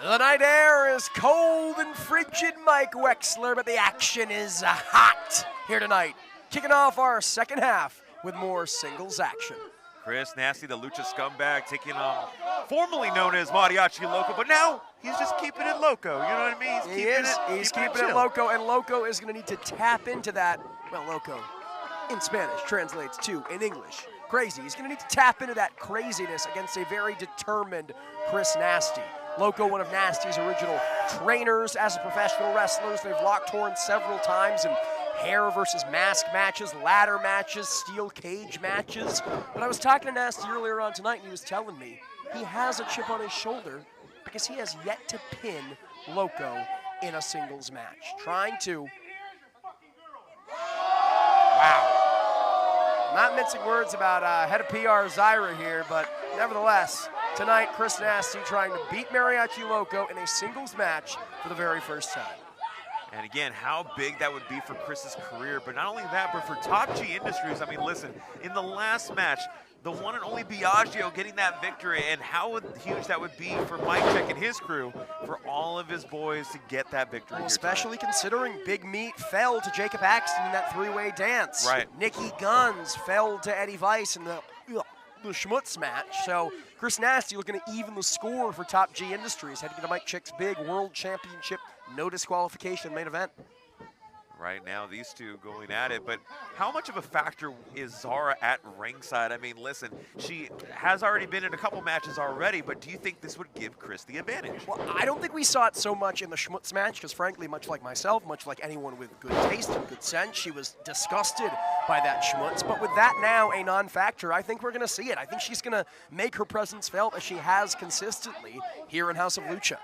The night air is cold and frigid, Mike Wexler, but the action is hot here tonight. Kicking off our second half with more singles action. Chris Nastyy, the Lucha Scumbag, taking on formerly known as Mariachi Loco, but now he's just keeping it Loco. You know what I mean? He's keeping it Loco, and Loco is going to need to tap into that. Well, Loco in Spanish translates to, in English, crazy. He's going to need to tap into that craziness against a very determined Chris Nastyy. Loco, one of Nasty's original trainers as a professional wrestler. They've locked horns several times in hair versus mask matches, ladder matches, steel cage matches. But I was talking to Nastyy earlier on tonight, and he was telling me he has a chip on his shoulder because he has yet to pin Loco in a singles match. Trying to. Wow. Not mincing words about head of PR Zyra here, but nevertheless, tonight Chris Nastyy trying to beat Mariachi Loco in a singles match for the very first time. And again, how big that would be for Chris's career, but not only that, but for Top G Industries. I mean, listen, in the last match, the one and only Biagio getting that victory, and how huge that would be for Mike Check and his crew, for all of his boys to get that victory. Well, especially considering Big Meat fell to Jacob Axton in that three-way dance. Right. Nicky Guns fell to Eddie Weiss in the Schmutz match. So Chris Nastyy looking to even the score for Top G Industries, heading to Mike Check's big World Championship no disqualification main event. Right now, these two going at it, but how much of a factor is Zara at ringside? I mean, listen, she has already been in a couple matches already, but do you think this would give Chris the advantage? Well, I don't think we saw it so much in the Schmutz match, because frankly, much like myself, much like anyone with good taste and good sense, she was disgusted by that Schmutz. But with that now a non-factor, I think we're going to see it. I think she's going to make her presence felt as she has consistently here in House of Lucha.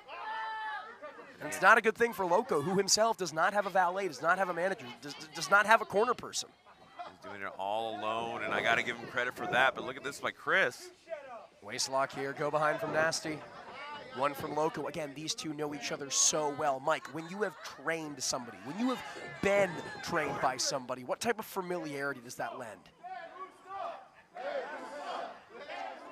And it's not a good thing for Loco, who himself does not have a valet, does not have a manager, does not have a corner person. He's doing it all alone, and I got to give him credit for that. But look at this by Chris. Waistlock here, go behind from Nastyy. One from Loco. Again, these two know each other so well. Mike, when you have trained somebody, when you have been trained by somebody, what type of familiarity does that lend?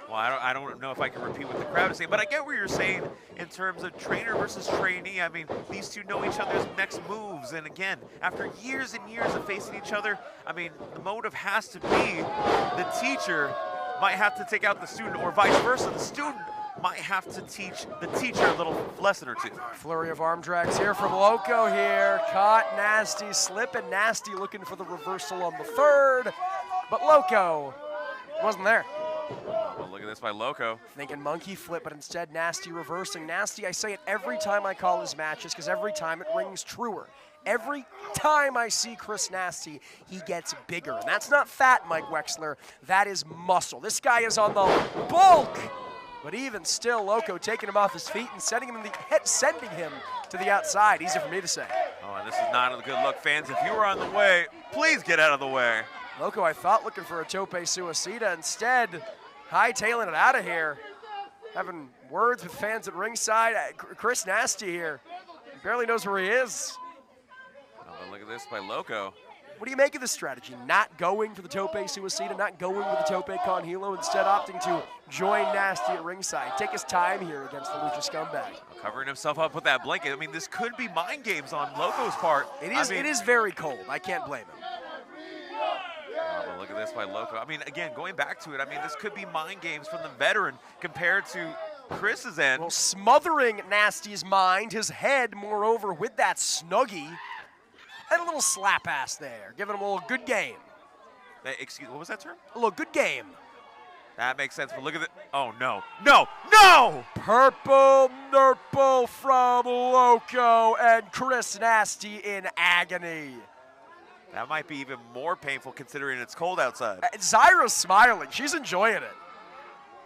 Well, I don't know if I can repeat what the crowd is saying, but I get what you're saying in terms of trainer versus trainee. I mean, these two know each other's next moves, and again, after years and years of facing each other, I mean, the motive has to be the teacher might have to take out the student, or vice versa. The student might have to teach the teacher a little lesson or two. Flurry of arm drags here from Loco here. Caught Nastyy slipping. Nastyy looking for the reversal on the third, but Loco wasn't there. Well, look at this by Loco. Thinking monkey flip, but instead Nastyy reversing. Nastyy, I say it every time I call his matches because every time it rings truer. Every time I see Chris Nastyy, he gets bigger. And that's not fat, Mike Wexler. That is muscle. This guy is on the bulk. But even still, Loco taking him off his feet and sending him to the outside. Easy for me to say. Oh, and this is not a good look. Fans, if you were on the way, please get out of the way. Loco, I thought, looking for a tope suicida. Instead, hightailing it out of here. Having words with fans at ringside. Chris Nastyy here. He barely knows where he is. Oh, but look at this by Loco. What do you make of this strategy? Not going for the tope suicida, not going with the tope con hilo, instead opting to join Nastyy at ringside. Take his time here against the Lucha Scumbag. Covering himself up with that blanket. I mean, this could be mind games on Loco's part. It is very cold. I can't blame him. Oh, but look at this by Loco. I mean, again, going back to it, I mean, this could be mind games from the veteran compared to Chris's end. Well, smothering Nastyy's mind, his head, moreover, with that snuggie. And a little slap ass there, giving him a little good game. Excuse me, what was that term? A little good game. That makes sense, but look at it. Oh, no, no, no! Purple nurple from Loco and Chris Nastyy in agony. That might be even more painful considering it's cold outside. Zyra's smiling. She's enjoying it.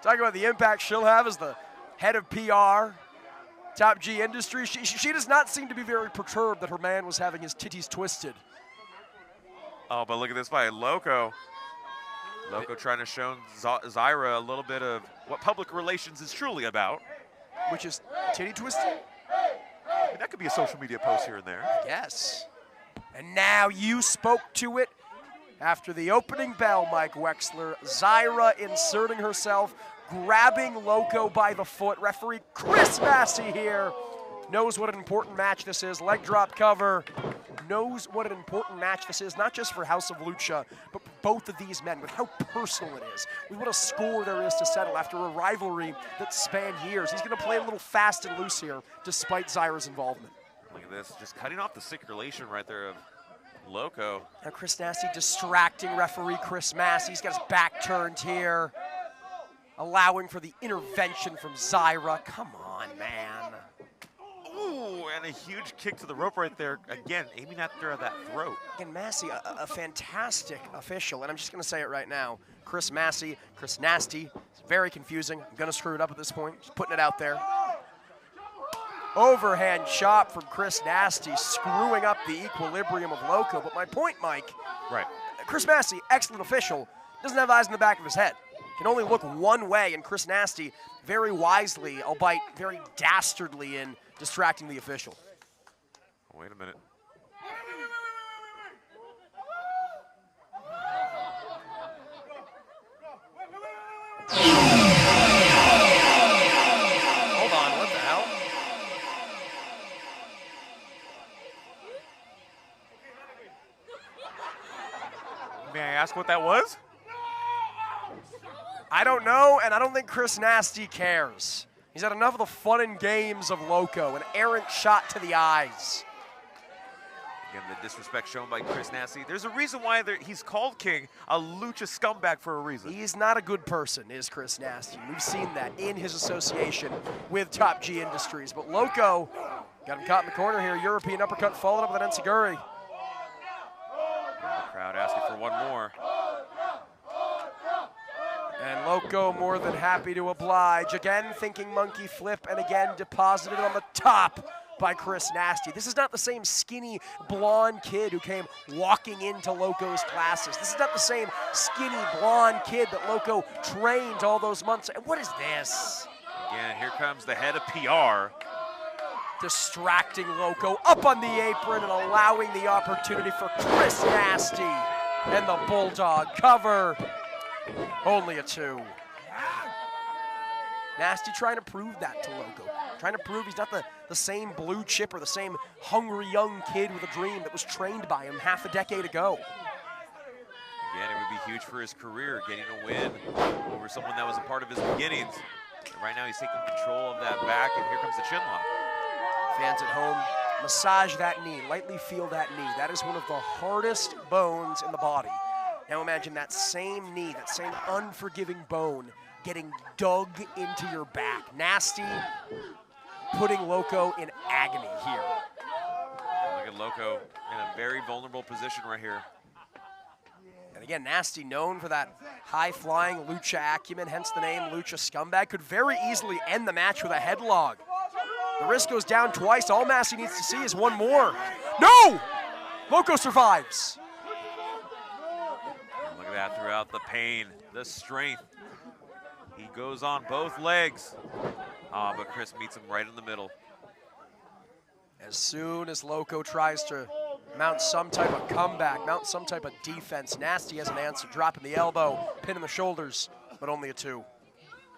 Talking about the impact she'll have as the head of PR, Top G Industries. She does not seem to be very perturbed that her man was having his titties twisted. Oh, but look at this by Loco. Loco trying to show Zyra a little bit of what public relations is truly about. Which is titty twisting? I mean, that could be a social media post here and there. Yes. And now you spoke to it after the opening bell, Mike Wexler. Zyra inserting herself grabbing Loco by the foot. Referee Chris Nastyy here knows what an important match this is. Leg drop cover. Knows what an important match this is, not just for House of Lucha, but for both of these men, with how personal it is, with what a score there is to settle after a rivalry that spanned years. He's going to play a little fast and loose here, despite Zyra's involvement. Look at this, just cutting off the circulation right there of Loco. Now Chris Nastyy distracting referee Chris Nastyy. He's got his back turned here, allowing for the intervention from Zyra. Come on, man. Ooh, and a huge kick to the rope right there. Again, aiming after that throat. And Nastyy, a fantastic official, and I'm just going to say it right now. Chris Nastyy, it's very confusing. I'm going to screw it up at this point, just putting it out there. Overhand chop from Chris Nastyy, screwing up the equilibrium of Loco. But my point, Mike, right? Chris Nastyy, excellent official, doesn't have eyes in the back of his head. Can only look one way, and Chris Nastyy, very wisely, albeit very dastardly in distracting the official. Wait a minute. Hold on, what the hell? May I ask what that was? I don't know, and I don't think Chris Nastyy cares. He's had enough of the fun and games of Loco, an errant shot to the eyes. Again, the disrespect shown by Chris Nastyy. There's a reason why he's called King, a Lucha scumbag for a reason. He's not a good person, is Chris Nastyy. We've seen that in his association with Top G Industries. But Loco got him caught in the corner here. European uppercut followed up with an enziguri. The crowd asking for one more. And Loco more than happy to oblige. Again, thinking monkey flip, and again deposited on the top by Chris Nastyy. This is not the same skinny, blonde kid who came walking into Loco's classes. This is not the same skinny, blonde kid that Loco trained all those months. And what is this? Again, here comes the head of PR. Distracting Loco up on the apron and allowing the opportunity for Chris Nastyy. And the Bulldog cover. Only a 2. Nastyy trying to prove that to Loco. Trying to prove he's not the same blue chip or the same hungry young kid with a dream that was trained by him half a decade ago. Again, it would be huge for his career, getting a win over someone that was a part of his beginnings. And right now he's taking control of that back, and here comes the chin lock. Fans at home, massage that knee, lightly feel that knee. That is one of the hardest bones in the body. Now imagine that same knee, that same unforgiving bone getting dug into your back. Nastyy putting Loco in agony here. Look at Loco in a very vulnerable position right here. And again, Nastyy known for that high-flying Lucha acumen, hence the name Lucha Scumbag, could very easily end the match with a headlock. The wrist goes down twice. All Nastyy needs to see is one more. No! Loco survives. Look at that, throughout the pain, the strength. He goes on both legs. But Chris meets him right in the middle. As soon as Loco tries to mount some type of comeback, mount some type of defense, Nastyy has an answer, dropping the elbow, pinning the shoulders, but only a 2.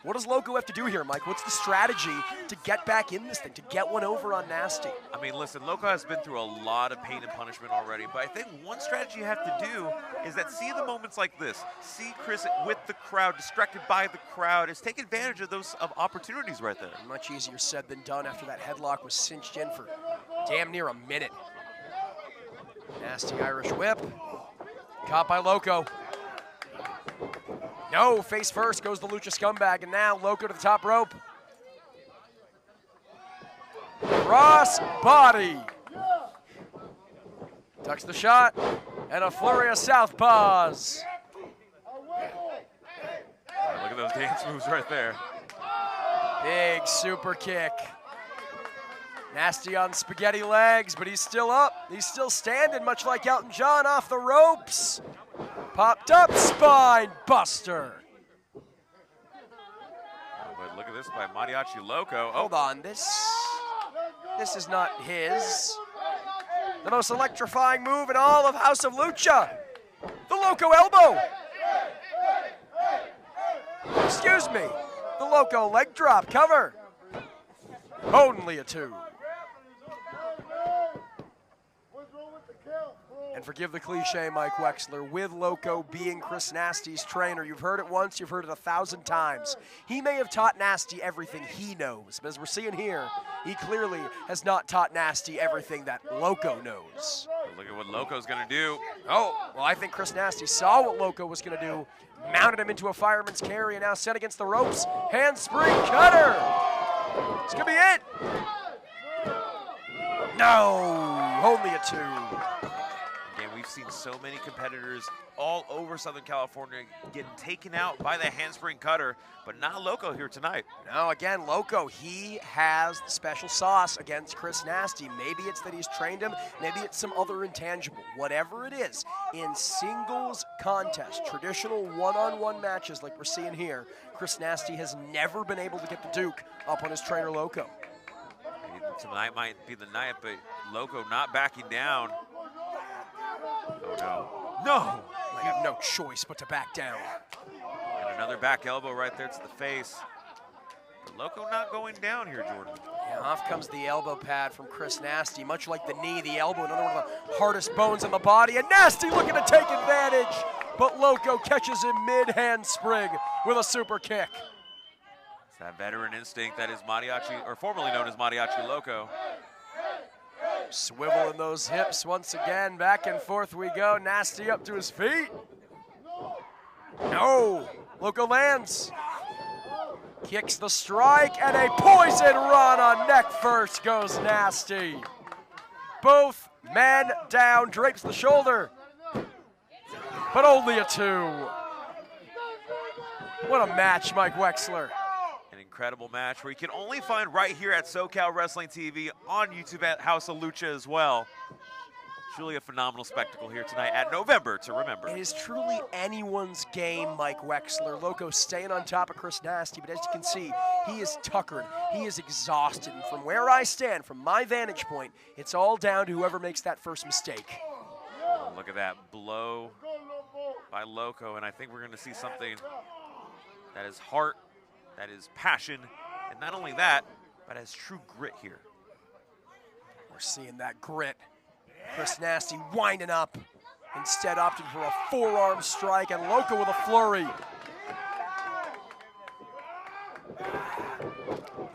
What does Loco have to do here, Mike? What's the strategy to get back in this thing, to get one over on Nastyy? I mean, listen, Loco has been through a lot of pain and punishment already, but I think one strategy you have to do is that see the moments like this, see Chris with the crowd, distracted by the crowd, is take advantage of those opportunities right there. Much easier said than done after that headlock was cinched in for damn near a minute. Nasty Irish whip, caught by Loco. No, face first goes the Lucha Scumbag, and now Loco to the top rope. Cross body. Ducks the shot, and a flurry of southpaws. Look at those dance moves right there. Big super kick. Nastyy on spaghetti legs, but he's still up. He's still standing, much like Elton John off the ropes. Popped up, spine buster. But look at this by Mariachi Loco. Hold on, this is not his. The most electrifying move in all of House of Lucha. The Loco elbow. Excuse me, The Loco leg drop, cover. Only a 2. And forgive the cliche, Mike Wexler, with Loco being Chris Nasty's trainer, you've heard it once, you've heard it 1,000 times. He may have taught Nastyy everything he knows, but as we're seeing here, he clearly has not taught Nastyy everything that Loco knows. Look at what Loco's gonna do. Oh, well, I think Chris Nastyy saw what Loco was gonna do, mounted him into a fireman's carry, and now set against the ropes. Handspring cutter. It's gonna be it. No, only a 2. Again, we've seen so many competitors all over Southern California getting taken out by the handspring cutter, but not Loco here tonight. No, again, Loco, he has the special sauce against Chris Nastyy. Maybe it's that he's trained him, maybe it's some other intangible. Whatever it is, in singles contests, traditional one-on-one matches like we're seeing here, Chris Nastyy has never been able to get the Duke up on his trainer, Loco. Tonight might be the night, but Loco not backing down. Oh, no. No! I have no choice but to back down. And another back elbow right there to the face. But Loco not going down here, Jordan. Yeah, off comes the elbow pad from Chris Nastyy. Much like the knee, the elbow, another one of the hardest bones in the body. And Nastyy looking to take advantage, but Loco catches him mid-handspring with a super kick. It's that veteran instinct that is Mariachi, or formerly known as Mariachi Loco. Swiveling those hips once again, back and forth we go. Nastyy up to his feet. No, Loco lands. Kicks the strike, and a poison rana neck first goes Nastyy. Both men down, drapes the shoulder, but only a 2. What a match, Mike Wexler. Incredible match where you can only find right here at SoCal Wrestling TV, on YouTube at House of Lucha as well. Truly a phenomenal spectacle here tonight at November to remember. It is truly anyone's game, Mike Wexler. Loco staying on top of Chris Nastyy, but as you can see, he is tuckered, he is exhausted. And from where I stand, from my vantage point, it's all down to whoever makes that first mistake. Oh, look at that blow by Loco, and I think we're gonna see something that is heart, that is passion, and not only that, but has true grit here. We're seeing that grit. Chris Nastyy winding up, instead opting for a forearm strike, and Loco with a flurry.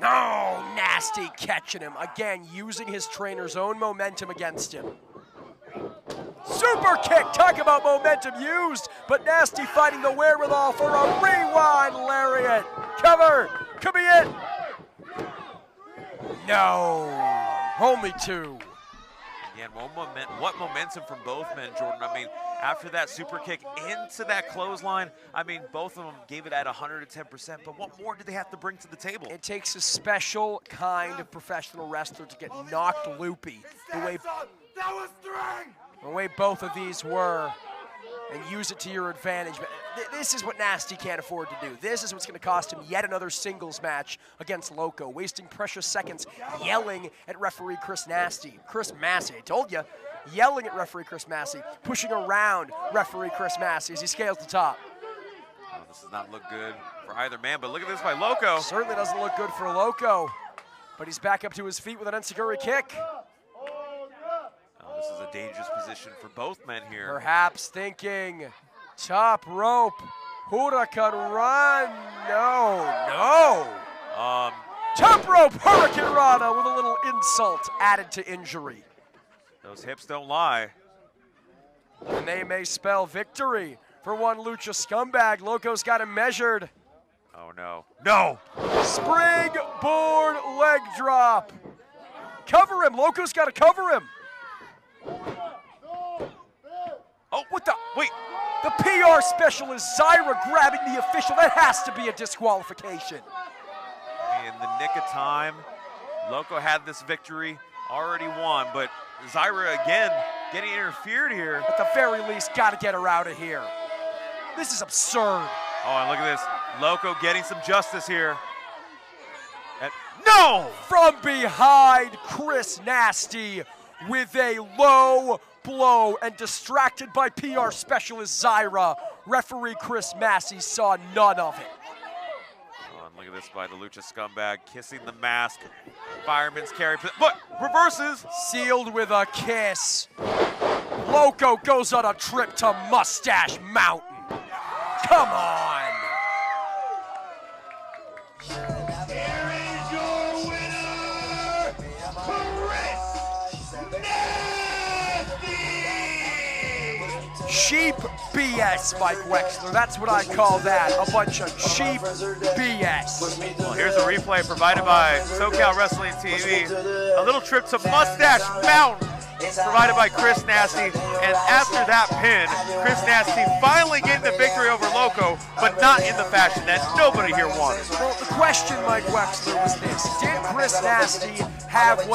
No, Nastyy catching him, again using his trainer's own momentum against him. Super kick, talk about momentum used, but Nastyy finding the wherewithal for a rewind lariat. Cover, could be it. No, only 2. Again, what momentum from both men, Jordan. I mean, after that super kick into that clothesline, I mean, both of them gave it at 110%, but what more did they have to bring to the table? It takes a special kind of professional wrestler to get knocked loopy the way both of these were, and use it to your advantage. But this is what Nastyy can't afford to do. This is what's going to cost him yet another singles match against Loco, wasting precious seconds yelling at referee Chris Nastyy. Chris Massey, I told you, yelling at referee Chris Massey, pushing around referee Chris Massey as he scales the top. Oh, this does not look good for either man, but look at this by Loco. Certainly doesn't look good for Loco, but he's back up to his feet with an enziguri kick. This is a dangerous position for both men here. Perhaps thinking top rope, Huracan Run. No. Top rope, Hurricane Rana with a little insult added to injury. Those hips don't lie. And they may spell victory for one Lucha Scumbag. Loco's got him measured. Oh, no. No! Springboard leg drop. Cover him. Loco's got to cover him. Oh, what the? Wait. The PR specialist, Zyra, grabbing the official. That has to be a disqualification. In the nick of time, Loco had this victory, already won, but Zyra again getting interfered here. At the very least, got to get her out of here. This is absurd. Oh, and look at this. Loco getting some justice here. No! From behind, Chris Nastyy with a low blow, and distracted by PR specialist Zyra, referee Chris Massey saw none of it. Oh, and look at noticed by the Lucha Scumbag, kissing the mask. Fireman's carry, but reverses. Sealed with a kiss. Loco goes on a trip to Mustache Mountain. Come on. Here is your winner, Chris Nastyy! Cheap BS, Mike Wexler. That's what I call that. A bunch of cheap BS. Well, here's a replay provided by SoCal Wrestling TV. A little trip to Mustache Mountain, provided by Chris Nastyy. And after that pin, Chris Nastyy finally getting the victory over Loco, but not in the fashion that nobody here wanted. Well, the question, Mike Wexler, was this. Did Chris Nastyy have what